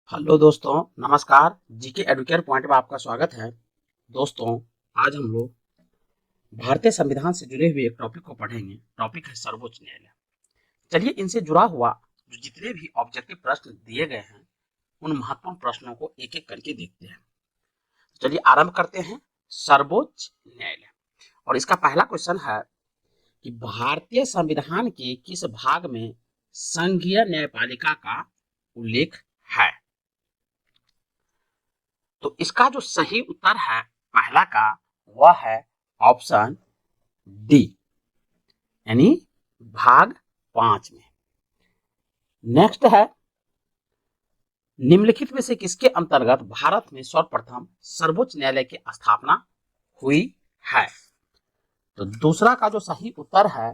Hello दोस्तों, नमस्कार। GK Educare point में आपका स्वागत है। दोस्तों, आज हम लोग भारतीय संविधान से जुड़े हुए एक टॉपिक को पढ़ेंगे। टॉपिक है सर्वोच्च न्यायालय। चलिए, इनसे जुड़ा हुआ जो जितने भी ऑब्जेक्टिव प्रश्न दिए गए हैं उन महत्वपूर्ण प्रश्नों को एक एक करके देखते हैं। चलिए आरंभ करते हैं। सर्वोच्च न्यायालय, और इसका पहला क्वेश्चन है कि भारतीय संविधान के किस भाग में संघीय न्यायपालिका का उल्लेख है। तो इसका जो सही उत्तर है पहला का, वह है ऑप्शन डी, यानी भाग 5 में। नेक्स्ट है, निम्नलिखित में से किसके अंतर्गत भारत में सर्वप्रथम सर्वोच्च न्यायालय की स्थापना हुई है। तो दूसरा का जो सही उत्तर है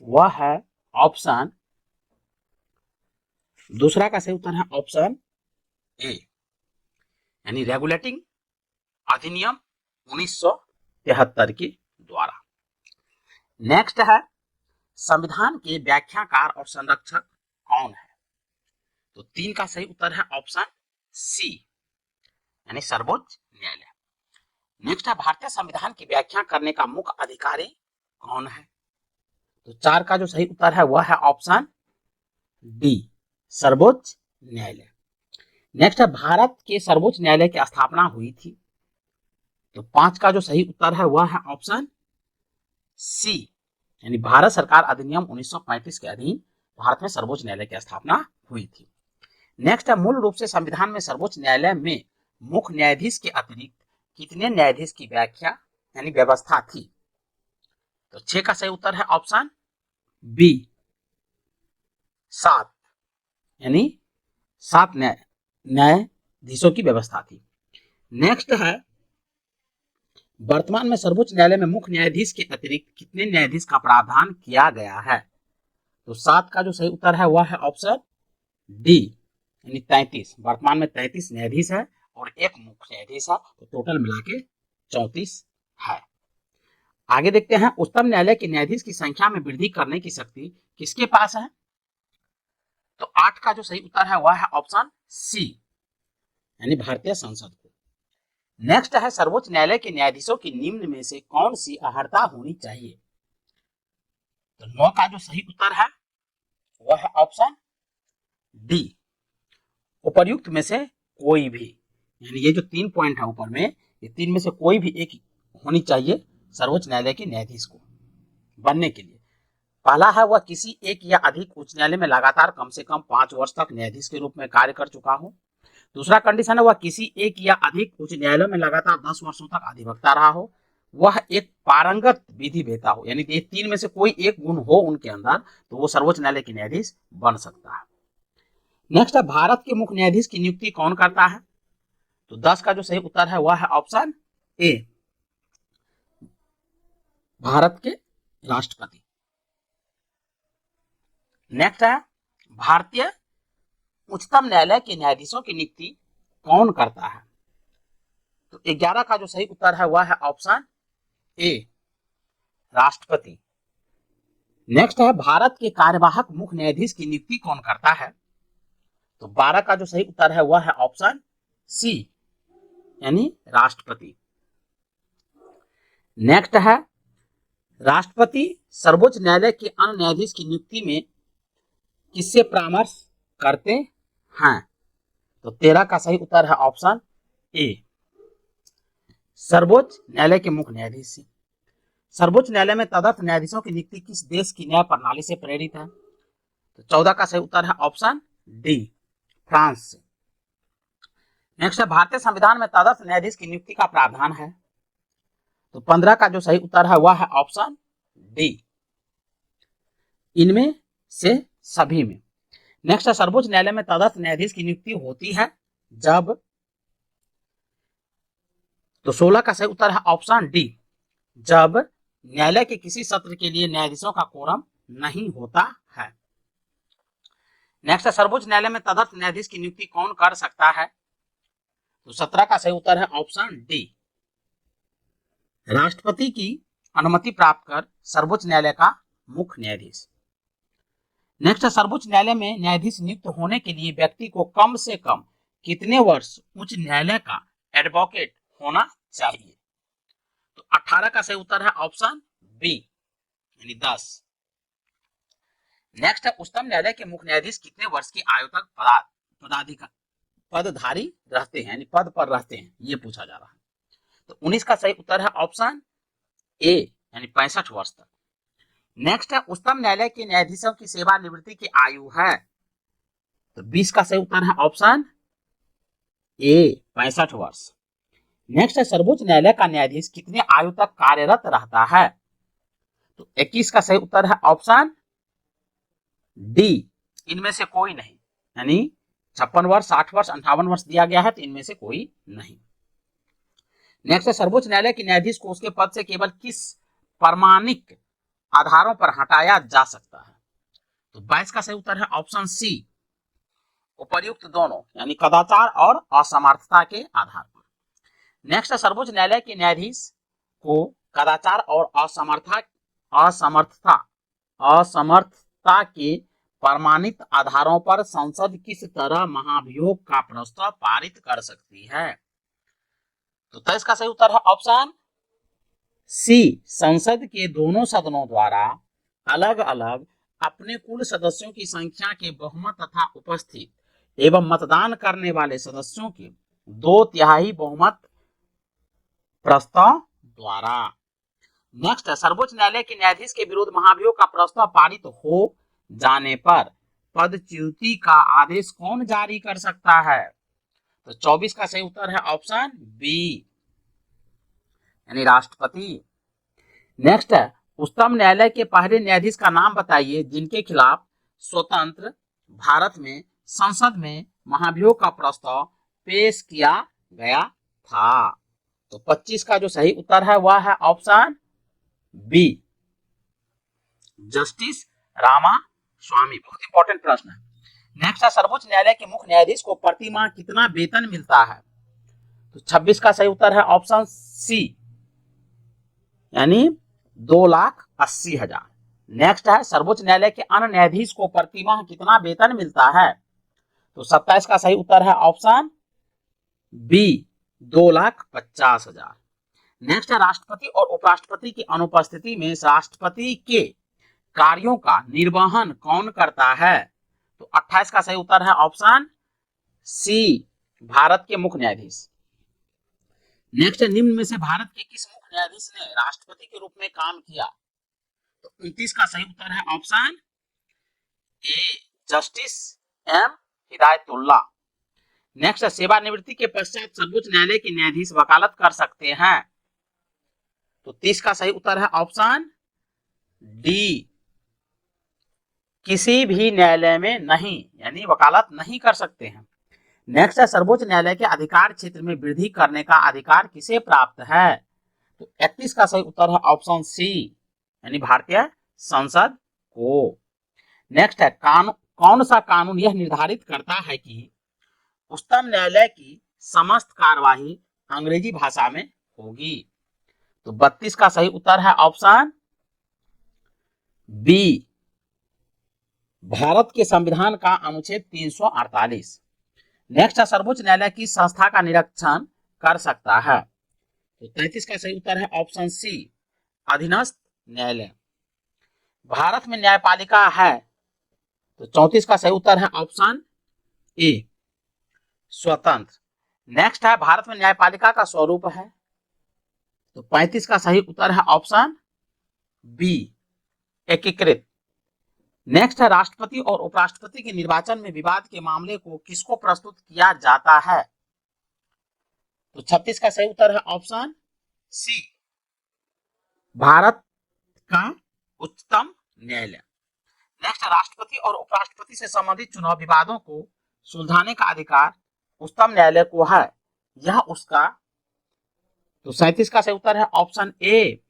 वह है ऑप्शन, दूसरा का सही उत्तर है ऑप्शन ए, यानी रेगुलेटिंग अधिनियम 1973 के द्वारा। नेक्स्ट है, संविधान के व्याख्याकार और संरक्षक कौन है। तो 3 का सही उत्तर है ऑप्शन सी, यानी सर्वोच्च न्यायालय। नेक्स्ट है, भारतीय संविधान की व्याख्या करने का मुख्य अधिकारी कौन है। तो 4 का जो सही उत्तर है वह है ऑप्शन डी, सर्वोच्च न्यायालय। नेक्स्ट है, भारत के सर्वोच्च न्यायालय की स्थापना हुई थी। तो 5 का जो सही उत्तर है वह है ऑप्शन सी, यानी भारत सरकार अधिनियम 1935 के अधीन भारत में सर्वोच्च न्यायालय की स्थापना हुई थी। नेक्स्ट है, मूल रूप से संविधान में सर्वोच्च न्यायालय में मुख्य न्यायाधीश के अतिरिक्त कितने न्यायाधीश की व्याख्या यानी व्यवस्था थी। तो 6 का सही उत्तर है ऑप्शन बी, 7, यानी 7 न्यायाधीशों की व्यवस्था थी। नेक्स्ट है, वर्तमान में सर्वोच्च न्यायालय में मुख्य न्यायाधीश के अतिरिक्त कितने न्यायाधीश का प्रावधान किया गया है। तो 7 का जो सही उत्तर है वह है ऑप्शन डी, यानी 33। वर्तमान में 33 न्यायाधीश है और एक मुख्य न्यायाधीश है, तो टोटल मिला के 34 है। आगे देखते हैं, उच्चतम न्यायालय के न्यायाधीश की संख्या में वृद्धि करने की शक्ति किसके पास है। तो 8 का जो सही उत्तर है वह है ऑप्शन सी, यानी भारतीय संसद को। नेक्स्ट है, सर्वोच्च न्यायालय के न्यायाधीशों की निम्न में से कौन सी अर्हता होनी चाहिए। तो 9 का जो सही उत्तर है वह है ऑप्शन डी, उपर्युक्त में से कोई भी। यानी ये जो 3 पॉइंट है ऊपर में, ये 3 में से कोई भी एक होनी चाहिए सर्वोच्च न्यायालय के न्यायाधीश को बनने के लिए। पहला है, वह किसी एक या अधिक उच्च न्यायालय में लगातार कम से कम 5 वर्ष तक न्यायाधीश के रूप में कार्य कर चुका हो। दूसरा कंडीशन है, वह किसी एक या अधिक उच्च न्यायालयों में लगातार 10 वर्षों तक अधिवक्ता रहा हो। वह एक पारंगत विधि वेता हो, यानी ये 3 में से कोई एक गुण हो उनके अंदर, तो वो सर्वोच्च न्यायालय के न्यायाधीश बन सकता है। नेक्स्ट है, भारत के मुख्य न्यायाधीश की नियुक्ति कौन करता है। तो 10 का जो सही उत्तर है वह है ऑप्शन ए, भारत के राष्ट्रपति। नेक्स्ट है, भारतीय उच्चतम न्यायालय के न्यायाधीशों की नियुक्ति कौन करता है। तो 11 का जो सही उत्तर है वह है ऑप्शन ए, राष्ट्रपति। नेक्स्ट है, भारत के कार्यवाहक मुख्य न्यायाधीश की नियुक्ति कौन करता है। तो 12 का जो सही उत्तर है वह है ऑप्शन सी, यानी राष्ट्रपति। नेक्स्ट है, राष्ट्रपति सर्वोच्च न्यायालय के अन्य न्यायाधीश की नियुक्ति में किससे परामर्श करते हैं। तो 13 का सही उत्तर है ऑप्शन ए, सर्वोच्च न्यायालय के मुख्य न्यायाधीश से। सर्वोच्च न्यायालय में तदर्थ न्यायाधीशों की नियुक्ति किस देश की न्याय प्रणाली से प्रेरित है। तो 14 का सही उत्तर है ऑप्शन डी, फ्रांस से। नेक्स्ट है, भारतीय संविधान में तदर्थ न्यायाधीश की नियुक्ति का प्रावधान है। तो 15 का जो सही उत्तर है वह है ऑप्शन डी, इनमें से सभी में। नेक्स्ट है, सर्वोच्च न्यायालय में तदर्थ न्यायाधीश की नियुक्ति होती है जब। तो 16 का सही उत्तर है ऑप्शन डी, जब न्यायालय के किसी सत्र के लिए न्यायाधीशों का कोरम नहीं होता है। नेक्स्ट है, सर्वोच्च न्यायालय में तदर्थ न्यायाधीश की नियुक्ति कौन कर सकता है। तो 17 का सही उत्तर है ऑप्शन डी, राष्ट्रपति की अनुमति प्राप्त कर सर्वोच्च न्यायालय का मुख्य न्यायाधीश। नेक्स्ट है, सर्वोच्च न्यायालय में न्यायाधीश नियुक्त होने के लिए व्यक्ति को कम से कम कितने वर्ष उच्च न्यायालय का एडवोकेट होना चाहिए? तो 18 का सही उत्तर है ऑप्शन बी यानी 10। नेक्स्ट है उच्चतम न्यायालय के मुख्य न्यायाधीश कितने वर्ष की आयु तक पदधारी रहते हैं यानी पद पर रहते हैं, ये पूछा जा रहा है। तो 19 का सही उत्तर है ऑप्शन ए यानी 65 वर्ष तक। नेक्स्ट है उच्चतम न्यायालय के न्यायाधीशों की सेवानिवृत्ति की आयु है, तो 20 का सही उत्तर है ऑप्शन ए 65 वर्ष। नेक्स्ट है सर्वोच्च न्यायालय का न्यायाधीश कितने आयु तक कार्यरत रहता है? तो 21 का सही उत्तर है ऑप्शन डी इनमें से कोई नहीं, यानी 56 वर्ष, 60 वर्ष, 58 वर्ष दिया गया है, तो इनमें से कोई नहीं। नेक्स्ट है सर्वोच्च न्यायालय के न्यायाधीश को उसके पद से केवल किस प्रमाणिक आधारों पर हटाया जा सकता है? तो 22 का सही उत्तर है ऑप्शन सी उपर्युक्त दोनों यानी कदाचार और असमर्थता के आधार पर। नेक्स्ट है सर्वोच्च न्यायालय के न्यायाधीश को कदाचार और असमर्थता के प्रमाणित आधारों पर संसद किस तरह महाभियोग का प्रस्ताव पारित कर सकती है? तो 23 का सही उत्तर है ऑप्शन सी संसद के दोनों सदनों द्वारा अलग अलग अपने कुल सदस्यों की संख्या के बहुमत तथा उपस्थित एवं मतदान करने वाले सदस्यों के 2/3 बहुमत प्रस्ताव द्वारा। नेक्स्ट है सर्वोच्च न्यायालय के न्यायाधीश के विरुद्ध महाभियोग का प्रस्ताव पारित हो जाने पर पदच्युति का आदेश कौन जारी कर सकता है? तो 24 का सही उत्तर है ऑप्शन बी यानी राष्ट्रपति। नेक्स्ट है उच्चतम न्यायालय के पहले न्यायाधीश का नाम बताइए जिनके खिलाफ स्वतंत्र भारत में संसद में महाभियोग का प्रस्ताव पेश किया गया था। तो 25 का जो सही उत्तर है वह है ऑप्शन बी जस्टिस रामा स्वामी। बहुत इंपॉर्टेंट प्रश्न है। नेक्स्ट है सर्वोच्च न्यायालय के मुख्य न्यायाधीश को प्रति माह कितना वेतन मिलता है? तो 26 का सही उत्तर है ऑप्शन सी यानी 2,80,000। नेक्स्ट है सर्वोच्च न्यायालय के अन्य न्यायाधीश को प्रति माह कितना वेतन मिलता है? तो 27 का सही उत्तर है ऑप्शन बी 2,50,000। नेक्स्ट है राष्ट्रपति और उपराष्ट्रपति की अनुपस्थिति में राष्ट्रपति के कार्यों का निर्वहन कौन करता है? तो 28 का सही उत्तर है ऑप्शन सी भारत के मुख्य न्यायाधीश। नेक्स्ट निम्न में से भारत के किस मुख्य न्यायाधीश ने राष्ट्रपति के रूप में काम किया? तो 29 का सही उत्तर है option A justice M Hidayatullah. Next सेवानिवृत्ति के पश्चात सर्वोच्च न्यायालय के न्यायाधीश वकालत कर सकते हैं? तो 30 का सही उत्तर है ऑप्शन डी किसी भी न्यायालय में नहीं, यानी वकालत नहीं कर सकते हैं। नेक्स्ट है सर्वोच्च न्यायालय के अधिकार क्षेत्र में वृद्धि करने का अधिकार किसे प्राप्त है? तो 31 का सही उत्तर है ऑप्शन सी यानी भारतीय संसद को। नेक्स्ट है कौन सा कानून यह निर्धारित करता है कि उच्चतम न्यायालय की समस्त कार्यवाही अंग्रेजी भाषा में होगी? तो 32 का सही उत्तर है ऑप्शन बी भारत के संविधान का अनुच्छेद 348। नेक्स्ट है सर्वोच्च न्यायालय की संस्था का निरीक्षण कर सकता है? तो 33 का सही उत्तर है ऑप्शन सी अधीनस्थ न्यायालय। भारत में न्यायपालिका है? तो 34 का सही उत्तर है ऑप्शन ए स्वतंत्र। नेक्स्ट है भारत में न्यायपालिका का स्वरूप है? तो 35 का सही उत्तर है ऑप्शन बी एकीकृत। नेक्स्ट है राष्ट्रपति और उपराष्ट्रपति के निर्वाचन में विवाद के मामले को किसको प्रस्तुत किया जाता है? तो 36 का सही उत्तर है ऑप्शन सी भारत का उच्चतम न्यायालय। नेक्स्ट राष्ट्रपति और उपराष्ट्रपति से संबंधित चुनाव विवादों को सुलझाने का अधिकार उच्चतम न्यायालय को है, यह उसका। तो 37 का सही उत्तर है ऑप्शन ए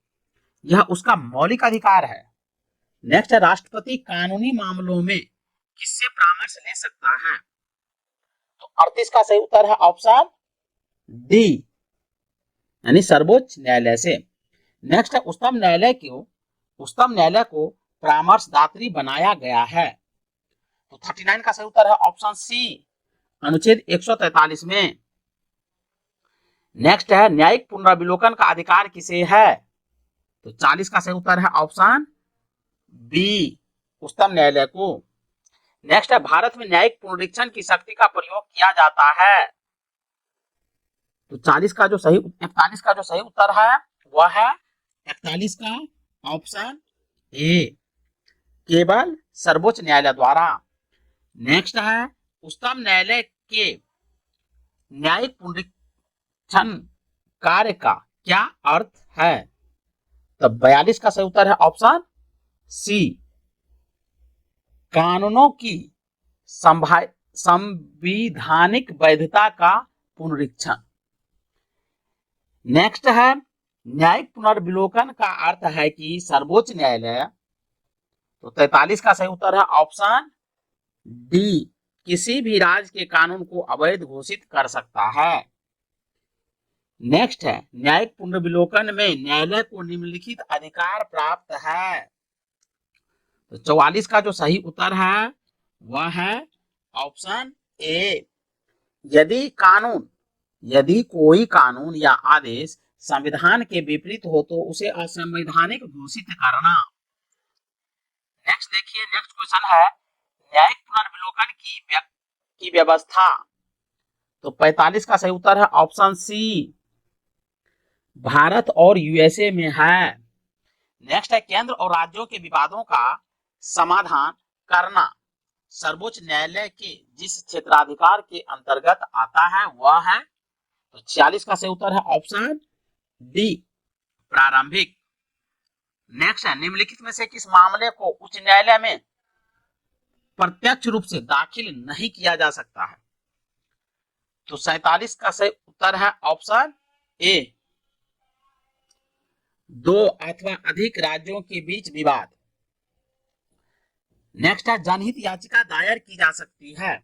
यह उसका मौलिक अधिकार है। नेक्स्ट है राष्ट्रपति कानूनी मामलों में किससे परामर्श ले सकता है? तो 38 का सही उत्तर है ऑप्शन डी यानी सर्वोच्च न्यायालय से। नेक्स्ट है उच्चतम न्यायालय को परामर्शदात्री बनाया गया है? तो 39 का सही उत्तर है ऑप्शन सी अनुच्छेद 143 में। नेक्स्ट है न्यायिक पुनर्विलोकन का अधिकार किसे है? तो 40 का सही उत्तर है ऑप्शन बी, उच्चतम न्यायालय को। नेक्स्ट है भारत में न्यायिक पुनरीक्षण की शक्ति का प्रयोग किया जाता है। तो 41 का जो सही उत्तर है वह है 41 का ऑप्शन ए, केवल सर्वोच्च न्यायालय द्वारा। नेक्स्ट है उच्चतम न्यायालय के न्यायिक पुनरीक्षण कार्य का क्या अर्थ है? तब 42 का सही उत्तर है ऑप्शन सी, कानूनों की संवैधानिक वैधता का पुनरीक्षण। नेक्स्ट है न्यायिक पुनर्विलोकन का अर्थ है कि सर्वोच्च न्यायालय, तो 43 का सही उत्तर है ऑप्शन डी, किसी भी राज्य के कानून को अवैध घोषित कर सकता है। नेक्स्ट है न्यायिक पुनर्विलोकन में न्यायालय को निम्नलिखित अधिकार प्राप्त है। तो 44 का जो सही उत्तर है वह है ऑप्शन ए, यदि कोई कानून या आदेश संविधान के विपरीत हो तो उसे असंवैधानिक घोषित करना। नेक्स्ट देखिए, नेक्स्ट क्वेश्चन है न्यायिक पुनर्विलोकन की व्यवस्था। तो 45 का सही उत्तर है ऑप्शन सी, भारत और यूएसए में है। नेक्स्ट है केंद्र और राज्यों के विवादों का समाधान करना सर्वोच्च न्यायालय के जिस क्षेत्राधिकार के अंतर्गत आता है वह है। तो 46 का सही उत्तर है ऑप्शन डी, प्रारंभिक। नेक्स्ट है निम्नलिखित में से किस मामले को उच्च न्यायालय में प्रत्यक्ष रूप से दाखिल नहीं किया जा सकता है? तो 47 का सही उत्तर है ऑप्शन ए, दो अथवा अधिक राज्यों के बीच विवाद। नेक्स्ट है जनहित याचिका दायर की जा सकती है।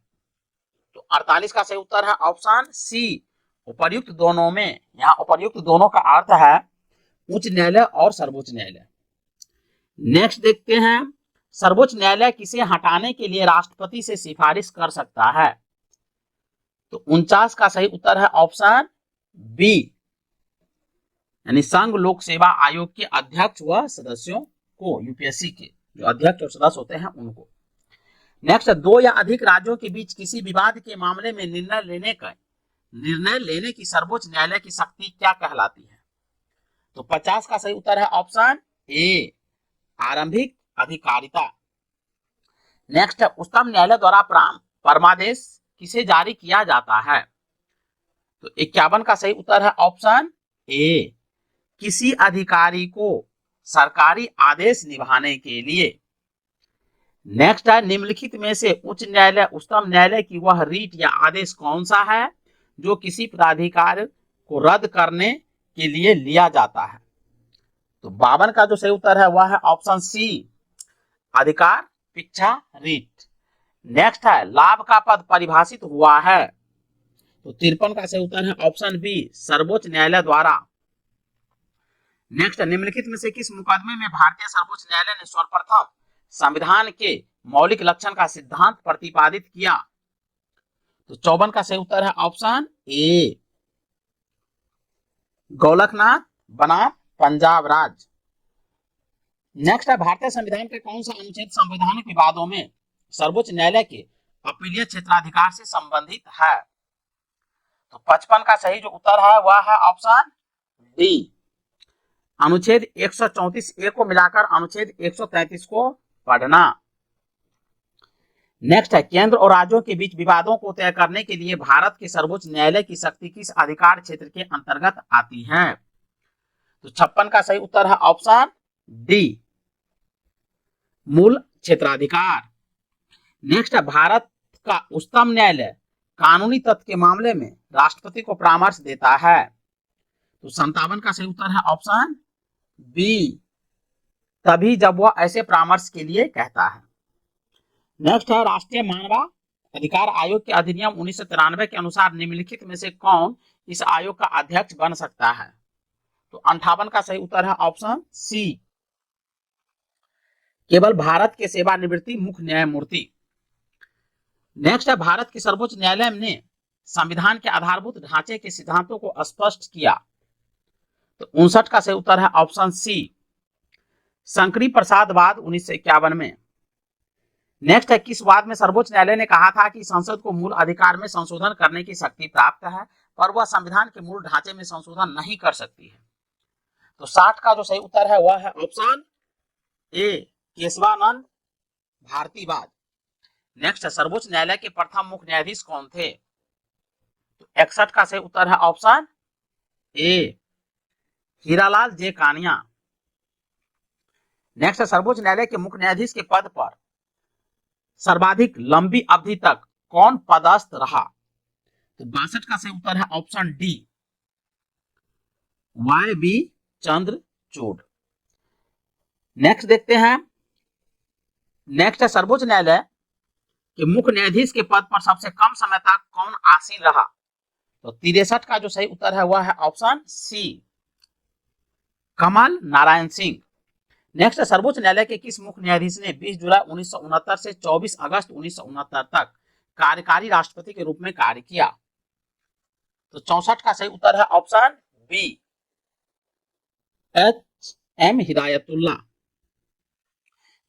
तो 48 का सही उत्तर है ऑप्शन सी, उपर्युक्त दोनों में। यहाँ उपर्युक्त दोनों का अर्थ है उच्च न्यायालय और सर्वोच्च न्यायालय। नेक्स्ट देखते हैं सर्वोच्च न्यायालय किसे हटाने के लिए राष्ट्रपति से सिफारिश कर सकता है? तो 49 का सही उत्तर है ऑप्शन बी, यानी संघ लोक सेवा आयोग के अध्यक्ष व सदस्यों को, यूपीएससी के जो अध्यक्ष और सदस्य होते हैं उनको। नेक्स्ट, दो या अधिक राज्यों के बीच किसी विवाद के मामले में निर्णय लेने की सर्वोच्च न्यायालय की शक्ति क्या कहलाती है? तो 50 का सही उत्तर है ऑप्शन ए, आरंभिक अधिकारिता। नेक्स्ट है उच्चतम न्यायालय द्वारा परमादेश किसे जारी किया जाता है? तो 51 का सही उत्तर है ऑप्शन ए, किसी अधिकारी को सरकारी आदेश निभाने के लिए। नेक्स्ट है निम्नलिखित में से उच्च न्यायालय उच्चतम न्यायालय की वह रीट या आदेश कौन सा है जो किसी प्राधिकार को रद्द करने के लिए लिया जाता है? तो 52 का जो सही उत्तर है वह है ऑप्शन सी, अधिकार पिछा रीट। नेक्स्ट है लाभ का पद परिभाषित हुआ है। तो 53 का सही उत्तर है ऑप्शन बी, सर्वोच्च न्यायालय द्वारा। नेक्स्ट, निम्नलिखित में से किस मुकदमे में भारतीय सर्वोच्च न्यायालय ने सर्वप्रथम संविधान के मौलिक लक्षण का सिद्धांत प्रतिपादित किया? तो 54 का सही उत्तर है ऑप्शन ए, गोलकनाथ बनाम पंजाब राज्य। नेक्स्ट है भारतीय संविधान का कौन सा अनुच्छेद संवैधानिक विवादों में सर्वोच्च न्यायालय के अपीलीय क्षेत्राधिकार से संबंधित है? तो 55 का सही जो उत्तर है वह है ऑप्शन डी, अनुच्छेद 134 ए को मिलाकर अनुच्छेद 133 को पढ़ना। नेक्स्ट है केंद्र और राज्यों के बीच विवादों को तय करने के लिए भारत के सर्वोच्च न्यायालय की शक्ति किस अधिकार क्षेत्र के अंतर्गत आती है? तो 56 का सही उत्तर है ऑप्शन डी, मूल क्षेत्राधिकार। नेक्स्ट है भारत का उच्चतम न्यायालय कानूनी तथ्य के मामले में राष्ट्रपति को परामर्श देता है। तो 57 का सही उत्तर है ऑप्शन बी, तभी जब वह ऐसे परामर्श के लिए कहता है। नेक्स्ट है राष्ट्रीय मानव अधिकार आयोग के अधिनियम 1993 के अनुसार निम्नलिखित में से कौन इस आयोग का अध्यक्ष बन सकता है? तो 58 का सही उत्तर है ऑप्शन सी, केवल भारत के सेवानिवृत्ति मुख्य न्यायमूर्ति। नेक्स्ट है भारत के सर्वोच्च न्यायालय ने संविधान के आधारभूत ढांचे के सिद्धांतों को स्पष्ट किया। तो 59 का सही उत्तर है ऑप्शन सी, शंकरी प्रसाद वाद 1951 में। नेक्स्ट है किस वाद में सर्वोच्च न्यायालय ने कहा था कि संसद को मूल अधिकार में संशोधन करने की शक्ति प्राप्त है, पर वह संविधान के मूल ढांचे में संशोधन नहीं कर सकती है। तो 60 का जो सही उत्तर है वह है ऑप्शन ए, केशवानंद भारतीवाद। नेक्स्ट है सर्वोच्च न्यायालय के प्रथम मुख्य न्यायाधीश कौन थे? तो 61 का सही उत्तर है option A, Hiralal J Kania. Next है सर्वोच्च न्यायालय के मुख्य न्यायाधीश के पद पर सर्वाधिक लंबी अवधि तक कौन पदस्थ रहा? तो 62 का सही उत्तर है option D, Y B Chandrachud. Next देखते हैं, नेक्स्ट है सर्वोच्च न्यायालय के मुख्य न्यायाधीश के पद पर सबसे कम समय तक कौन आसीन रहा? तो 63 का जो सही उत्तर है वह है option C, Kamal Narayan Singh. Next सर्वोच्च न्यायालय के किस मुख्य न्यायाधीश ने 20 जुलाई 1969 से 24 अगस्त 1969 तक कार्यकारी राष्ट्रपति के रूप में कार्य किया? तो 64 का सही उत्तर है option B, H M Hidayatullah.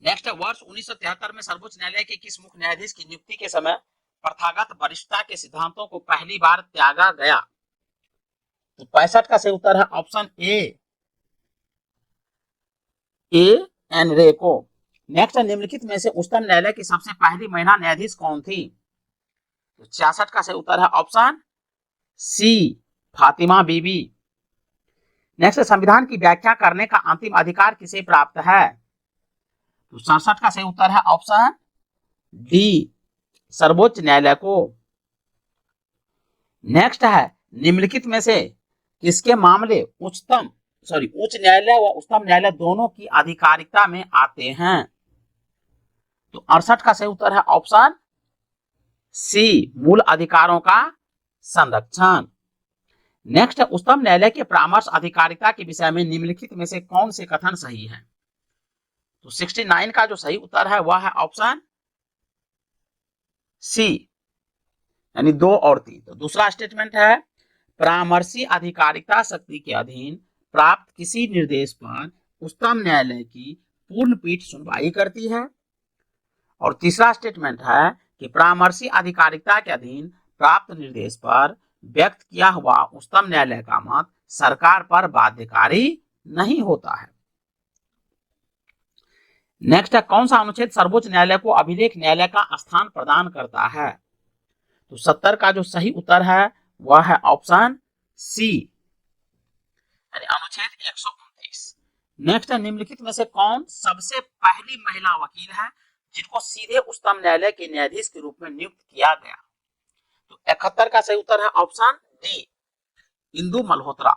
Next है वर्ष 1973 में सर्वोच्च न्यायालय के किस मुख्य न्यायाधीश की नियुक्ति के समय प्रथागत वरिष्ठता के सिद्धांतों को पहली बार त्यागा गया? तो 65 का सही उत्तर है ऑप्शन ए एन रेको। नेक्स्ट निम्नलिखित में से उच्चतम न्यायालय की सबसे पहली महिला न्यायाधीश कौन थी? तो 66 का सही उत्तर है ऑप्शन सी, फातिमा बीबी। नेक्स्ट संविधान की व्याख्या करने का अंतिम अधिकार किसे प्राप्त है? तो 67 का सही उत्तर है ऑप्शन डी, सर्वोच्च न्यायालय को। नेक्स्ट है निम्नलिखित में से किसके मामले उच्च न्यायालय व उच्चतम न्यायालय दोनों की आधिकारिकता में आते हैं? तो 68 का सही उत्तर है ऑप्शन सी, मूल अधिकारों का संरक्षण। नेक्स्ट है उच्चतम न्यायालय के परामर्श अधिकारिता के विषय में निम्नलिखित में से कौन से कथन सही है? तो 69 का जो सही उत्तर है वह है ऑप्शन सी, यानी 2 और 3। तो दूसरा स्टेटमेंट है परामर्शी अधिकारिता शक्ति के अधीन प्राप्त किसी निर्देश पर उच्चतम न्यायालय की पूर्ण पीठ सुनवाई करती है। और तीसरा स्टेटमेंट है कि परामर्शी अधिकारिता के अधीन प्राप्त निर्देश पर व्यक्त किया हुआ उच्चतम न्यायालय का मत सरकार पर बाध्यकारी नहीं होता है। नेक्स्ट है कौन सा अनुच्छेद सर्वोच्च न्यायालय को अभिलेख न्यायालय का स्थान प्रदान करता है? तो 70 का जो सही उत्तर है वह है ऑप्शन सी, यानी अनुच्छेद 129। नेक्स्ट है निम्नलिखित में से कौन सबसे पहली महिला वकील है जिनको सीधे उच्चतम न्यायालय के न्यायाधीश के रूप में नियुक्त किया गया? तो 71 का सही उत्तर है option D, Indu Malhotra.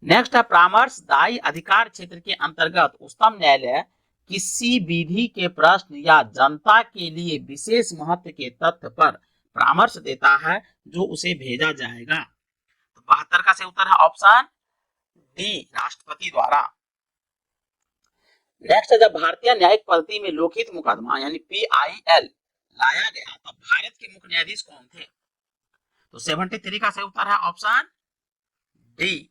Next है परामर्शदायी अधिकार क्षेत्र के अंतर्गत उच्चतम न्यायालय किसी विधि के प्रश्न या जनता के लिए विशेष महत्व के तथ्य पर परामर्श देता है जो उसे भेजा जाएगा? तो 72 का सही उत्तर है ऑप्शन डी, राष्ट्रपति द्वारा। नेक्स्ट है जब भारतीय न्यायिक पद्धति में लोकहित मुकदमा यानी PIL लाया गया तब भारत के मुख्य न्यायाधीश कौन थे? तो 73 का सही उत्तर है ऑप्शन डी,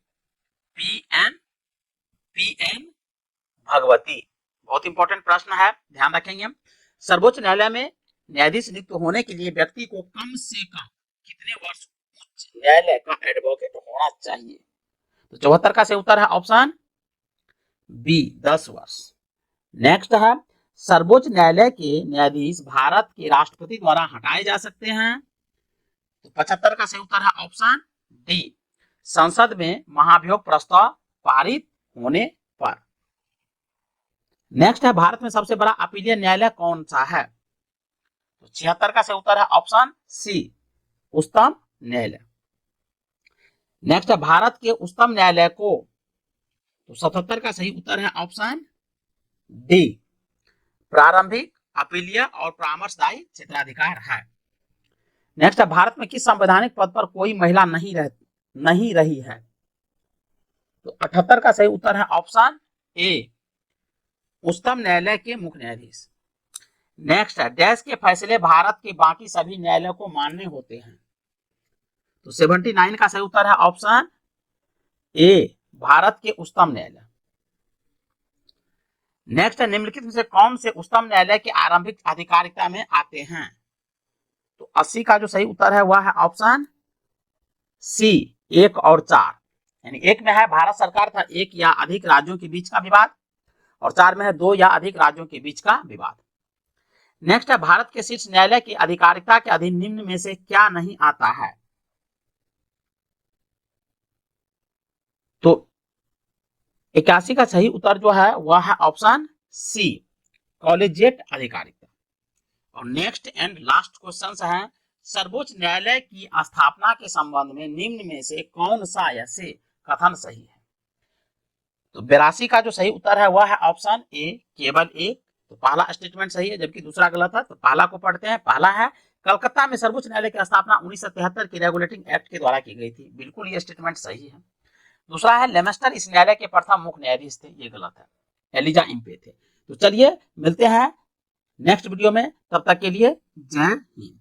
PN भगवती। बहुत इंपॉर्टेंट प्रश्न है, ध्यान रखेंगे। सर्वोच्च न्यायालय में न्यायाधीश नियुक्त होने के लिए व्यक्ति को कम से कम कितने वर्ष उच्च न्यायालय का एडवोकेट होना चाहिए? तो 74 का सही उत्तर है ऑप्शन बी, 10 वर्ष। नेक्स्ट है सर्वोच्च न्यायालय के न्यायाधीश भारत के राष्ट्रपति द्वारा हटाए जा सकते हैं? तो 75 का सही उत्तर है ऑप्शन डी, संसद में महाभियोग प्रस्ताव पारित होने पर। नेक्स्ट है भारत में सबसे बड़ा अपीलीय न्यायालय कौन सा है? तो 76 का सही उत्तर है ऑप्शन सी, उच्चतम न्यायालय। नेक्स्ट है भारत के उच्चतम न्यायालय को, तो 77 का सही उत्तर है ऑप्शन डी, प्रारंभिक अपीलीय और परामर्शदायी क्षेत्राधिकार है। नेक्स्ट है भारत में किस संवैधानिक पद पर कोई महिला नहीं रही है? तो 78 का सही उत्तर है ऑप्शन ए, उच्चतम न्यायालय के मुख्य न्यायाधीश। नेक्स्ट है, डैश के फैसले भारत के बाकी सभी न्यायालयों को मान्य होते हैं। तो 79 का सही उत्तर है ऑप्शन ए, भारत के उच्चतम न्यायालय। नेक्स्ट है, निम्नलिखित में से कौन से उच्चतम न्यायालय के आरंभिक आधिकारिकता में आते हैं? तो 80 का जो सही उत्तर है वह है ऑप्शन सी, 1 और 4। यानी 1 में है भारत सरकार था 1 या अधिक राज्यों के बीच का विवाद, और 4 में है 2 या अधिक राज्यों के बीच का विवाद। नेक्स्ट है, भारत के शीर्ष न्यायालय की आधिकारिकता के अधीन निम्न में से क्या नहीं आता है? तो 81 का सही उत्तर जो है वह है ऑप्शन सी, कॉलेजिएट आधिकारिकता। और नेक्स्ट एंड लास्ट क्वेश्चन है, सर्वोच्च न्यायालय की स्थापना के संबंध में निम्न में से कौन सा ऐसे कथन सही है? तो 82 का जो सही उत्तर है वह है ऑप्शन ए, केवल एक। तो पहला स्टेटमेंट सही है जबकि दूसरा गलत है। तो पहला को पढ़ते हैं। पहला है, कलकत्ता में सर्वोच्च न्यायालय की स्थापना 1973 के रेगुलेटिंग एक्ट के द्वारा की गई थी। बिल्कुल ये स्टेटमेंट सही है। दूसरा है, लेमेस्टर इस न्यायालय के प्रथम मुख्य न्यायाधीश थे। ये गलत है, एलिजा इम्पे थे। तो चलिए मिलते हैं नेक्स्ट वीडियो में, तब तक के लिए जय हिंद।